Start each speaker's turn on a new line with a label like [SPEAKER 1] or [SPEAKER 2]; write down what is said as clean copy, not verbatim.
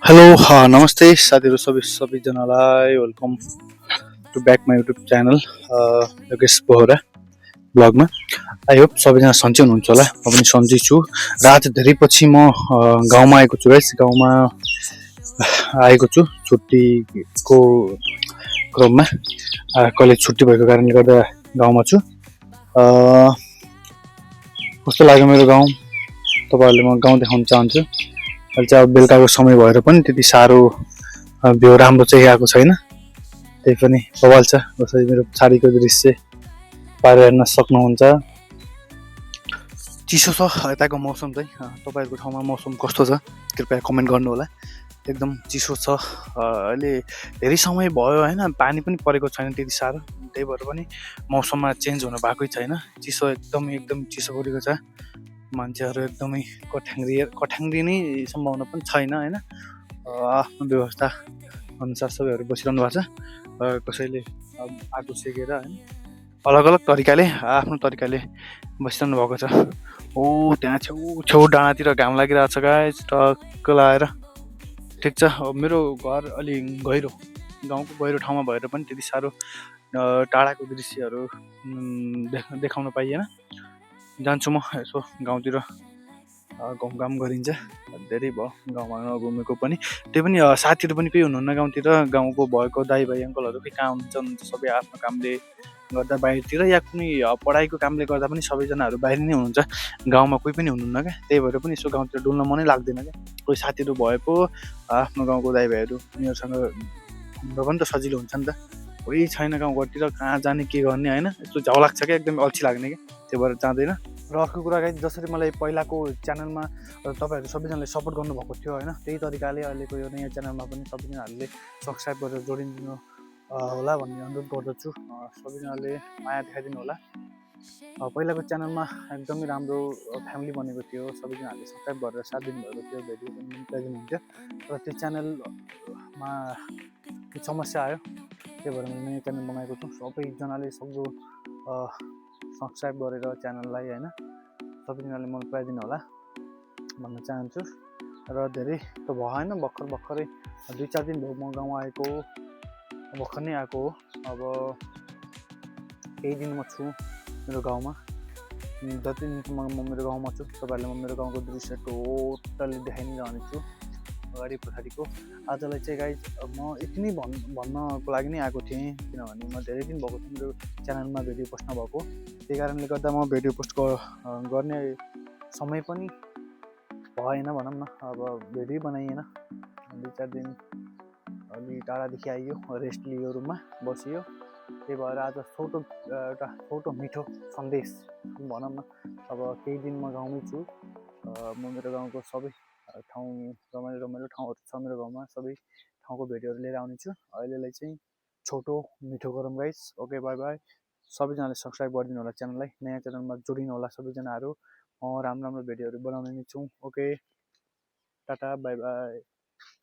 [SPEAKER 1] Hello नमस्ते साथीहरू सबैजनालाई welcome to back my YouTube channel Yogesh Bohara ब्लगमा। आई होप सबैजना सन्चै हुनुहुन्छ होला। म पनि सन्चै छु र आज धेरै पछि म गाउँमा आएको छु। गाउँमा आएको छु छुट्टीको क्रममा। कलेज छुट्टी भएको कारणले गर्दा गाउँमा छु। कस्तो लाग्यो मेरो गाउँ तपाईँहरूले म गाउँ देखाउन चाहन्छु। अहिले चाहिँ अब बेलुकाको समय भएर पनि त्यति साह्रो भ्यू राम्रो चाहिँ आएको छैन। त्यही पनि बवाल छ। जसरी मेरो पछाडिको दृश्य पारेर हेर्न सक्नुहुन्छ। चिसो छ यताको मौसम चाहिँ। तपाईँहरूको ठाउँमा मौसम कस्तो छ कृपया कमेन्ट गर्नु होला। एकदम चिसो छ। अहिले धेरै समय भयो होइन, पानी पनि परेको छैन त्यति साह्रो। त्यही भएर पनि मौसममा चेन्ज हुन भएकै छैन। चिसो एकदम चिसो गरेको छ। मान्छेहरू एकदमै कठ्याङ्ग्रिने सम्भावना पनि छैन होइन। आफ्नो व्यवस्था अनुसार सबैहरू बसिरहनु भएको छ। कसैले आगो सेकेर होइन अलग अलग तरिकाले आफ्नो तरिकाले बसिरहनु भएको छ। त्यहाँ छेउ डाँडातिर घाम लागिरहेको छ गाइस, टक्क लाएर। ठिक छ, मेरो घर अलि गहिरो, गाउँको गहिरो ठाउँमा भएर पनि त्यति साह्रो टाढाको दृश्यहरू देखाउन पाइएन। जान्छु म यसो गाउँतिर, घुमघाम गरिन्छ। धेरै भयो गाउँमा नघुमेको पनि। त्यही पनि साथीहरू पनि कोही हुनुहुन्न गाउँतिर। गाउँको भएको दाइ भाइ अङ्कलहरू कोही कहाँ हुनुहुन्छ, सबै आफ्नो कामले गर्दा बाहिरतिर, या कुनै पढाइको कामले गर्दा पनि सबैजनाहरू बाहिर नै हुनुहुन्छ। गाउँमा कोही पनि हुनुहुन्न क्या। त्यही भएर पनि यसो गाउँतिर डुल्न मनै लाग्दैन क्या। कोही साथीहरू भए पो आफ्नो गाउँको दाइ भाइहरू उनीहरूसँग हाम्रो पनि त सजिलो हुन्छ नि त। कोही छैन गाउँघरतिर, कहाँ जाने के गर्ने होइन। यस्तो झाउ लाग्छ क्या, एकदमै अल्छी लाग्ने क्या। त्यही भएर जाँदैन। र अर्को कुरा गाइस, जसरी मलाई पहिलाको च्यानलमा तपाईँहरू सबैजनाले सपोर्ट गर्नुभएको थियो होइन, त्यही तरिकाले अहिलेको यो नयाँ च्यानलमा पनि सबैजनाहरूले सब्सक्राइब गरेर जोडिदिनु होला भन्ने अनुरोध गर्दछु। सबैजनाले माया देखाइदिनु होला। पहिलाको च्यानलमा एकदमै राम्रो फ्यामिली बनेको थियो। सबैजनाहरूले सब्सक्राइब गरेर साथ दिनुभएको थियो, भिडियो पनि दिनुहुन्थ्यो। र त्यो च्यानलमा समस्या आयो, त्यही भएर मैले नयाँ च्यानल बनाएको छु। सबैजनाले सक्दो सब्सक्राइब गरेर च्यानललाई होइन सबैजनाले मन पराइदिनु होला भन्न चाहन्छु। र धेरै त भएन, भर्खरै 2-4 दिन भयो म गाउँ आएको, भर्खर नै आएको हो। अब केही दिन म छु मेरो गाउँमा। जति दिनसम्म म मेरो गाउँमा छु तपाईँहरूलाई म मेरो गाउँको दृश्य टोटल्ली देखाइ नै रहनेछु, अगाडि पछाडिको। आजलाई चाहिँ गाइज म यति नै भन्नको लागि नै आएको थिएँ, किनभने म धेरै दिन भएको थियो मेरो च्यानलमा भिडियो पोस्ट नभएको। त्यही कारणले गर्दा म भिडियो पोस्ट गर्ने समय पनि भएन भनौँ न। अब भिडियो बनाइएन, 2-4 दिन अलि टाढादेखि आइयो, रेस्ट लियो, रुममा बसियो। त्यही भएर आज एउटा छोटो मिठो सन्देश भनौँ न। अब केही दिन म गाउँमै छु। म मेरो गाउँको सबै ठाउँ, रमाइलो ठाउँहरू छ मेरो गाउँमा, सबै ठाउँको भिडियोहरू लिएर आउनेछु। अहिलेलाई चाहिँ छोटो मिठो गरौँ गाइस। Okay, by by. सबैजनाले सब्सक्राइब गरिदिनु होला च्यानललाई, नयाँ च्यानलमा जोडिनु होला सबैजनाहरू। राम्रो भिडियोहरू बनाउने नै छु। Okay, Tata, by by.